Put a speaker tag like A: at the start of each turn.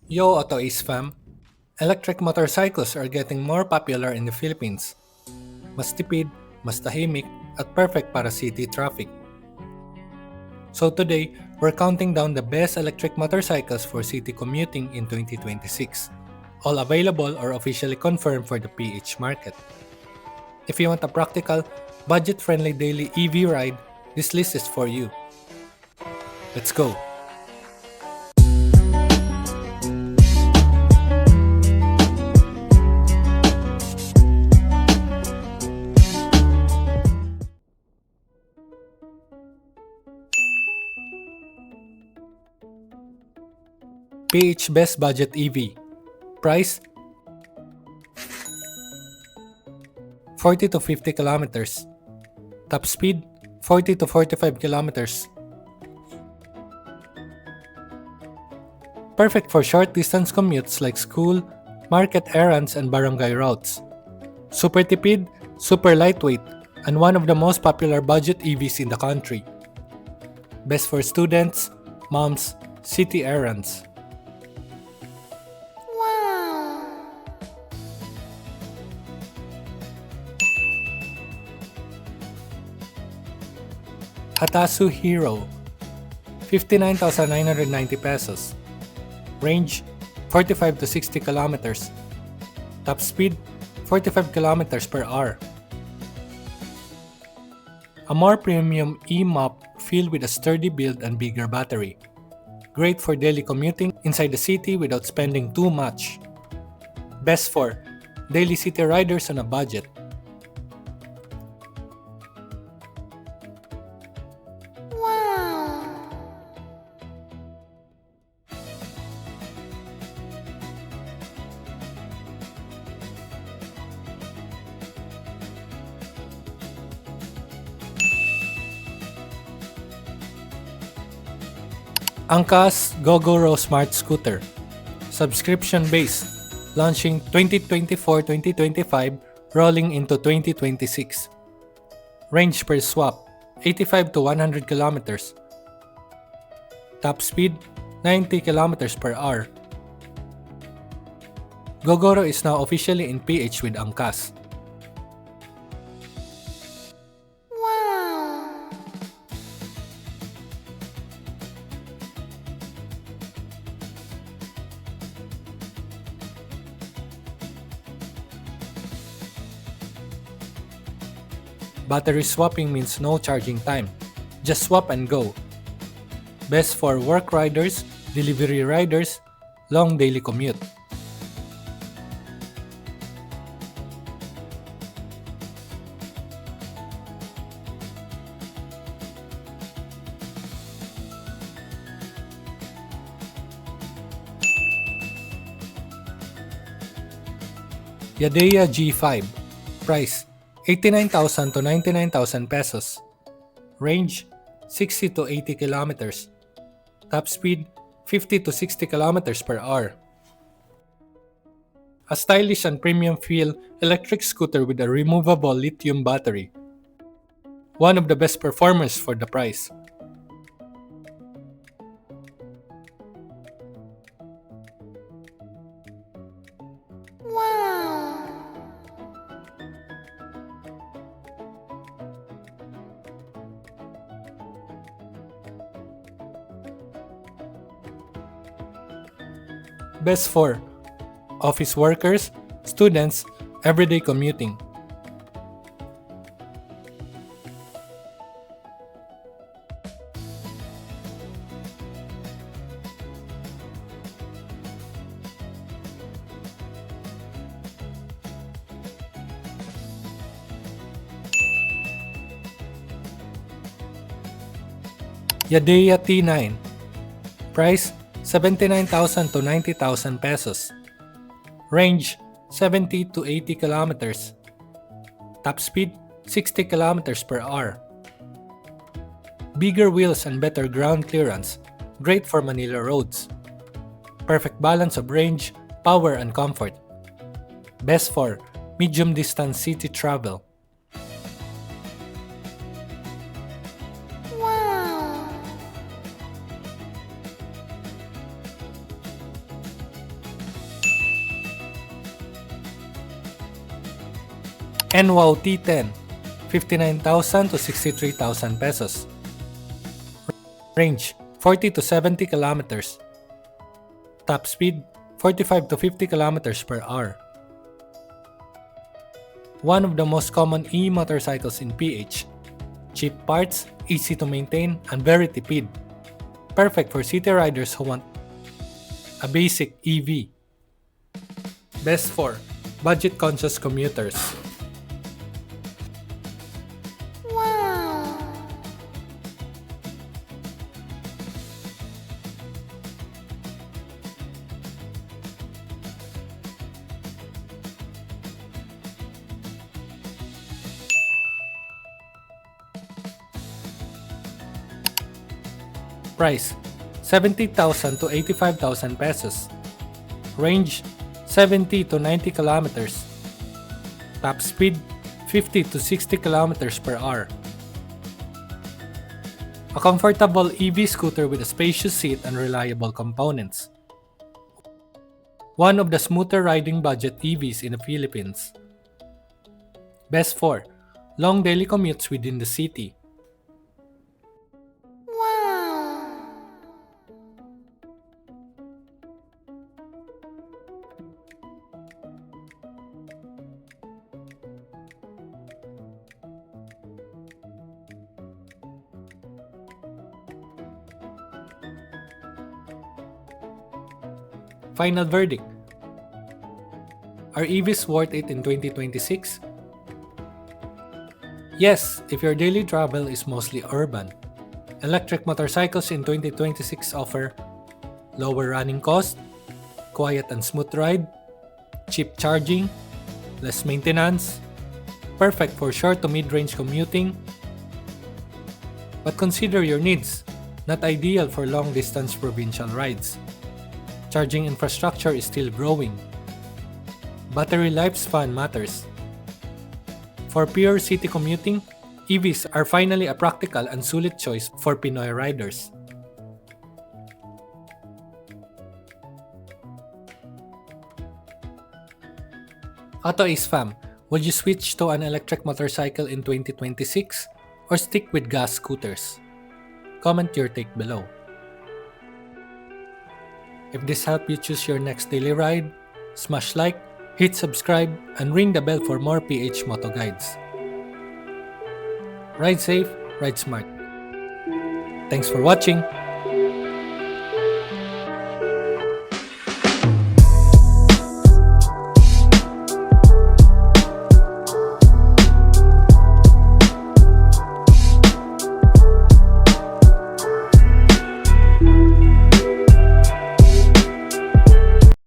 A: Yo, AutoAce fam! Electric motorcycles are getting more popular in the Philippines. Mas tipid, mas tahimik, at perfect para city traffic. So today, we're counting down the best electric motorcycles for city commuting in 2026. All available or officially confirmed for the PH market. If you want a practical, budget-friendly daily EV ride, this list is for you. Let's go! PH Best Budget EV. Price 40 to 50 kilometers. Top speed 40 to 45 kilometers. Perfect for short distance commutes like school, market errands, and barangay routes. Super tipid, super lightweight, and one of the most popular budget EVs in the country. Best for students, moms, city errands. Hatasu Hero 59,990 pesos. Range 45 to 60 kilometers. Top speed 45 kilometers per hour. A more premium e-mop filled with a sturdy build and bigger battery. Great for daily commuting inside the city without spending too much. Best for daily city riders on a budget. Angkas Gogoro Smartscooter. Subscription-based. Launching 2024-2025, rolling into 2026. Range per swap 85 to 100 kilometers. Top speed 90 kilometers per hour. Gogoro is now officially in PH with Angkas. Battery swapping means no charging time. Just swap and go. Best for work riders, delivery riders, long daily commute. Yadea G5. Price 89,000 to 99,000 pesos. Range 60 to 80 kilometers. Top speed 50 to 60 kilometers per hour. A stylish and premium feel electric scooter with a removable lithium battery. One of the best performers for the price. Best for office workers, students, everyday commuting. Yadea T9. Price 79,000 to 90,000 pesos. Range 70 to 80 kilometers. Top speed 60 kilometers per hour. Bigger wheels and better ground clearance. Great for Manila roads. Perfect balance of range, power, and comfort. Best for medium distance city travel. Nwow T10, 59,000 to 63,000 pesos. Range, 40 to 70 kilometers. Top speed, 45 to 50 kilometers per hour. One of the most common e-motorcycles in PH. Cheap parts, easy to maintain, and very tipid. Perfect for city riders who want a basic EV. Best for budget-conscious commuters. Price, 70,000 to 85,000 pesos. Range, 70 to 90 kilometers. Top speed, 50 to 60 kilometers per hour. A comfortable EV scooter with a spacious seat and reliable components. One of the smoother riding budget EVs in the Philippines. Best for long daily commutes within the city. Final verdict. Are EVs worth it in 2026? Yes, if your daily travel is mostly urban. Electric motorcycles in 2026 offer lower running cost, quiet and smooth ride, cheap charging, less maintenance, perfect for short to mid-range commuting. But consider your needs, not ideal for long-distance provincial rides. Charging infrastructure is still growing. Battery lifespan matters. For pure city commuting, EVs are finally a practical and solid choice for Pinoy riders. AutoAce fam, would you switch to an electric motorcycle in 2026 or stick with gas scooters? Comment your take below. If this helped you choose your next daily ride, smash like, hit subscribe, and ring the bell for more PH Moto Guides. Ride safe, ride smart. Thanks for watching!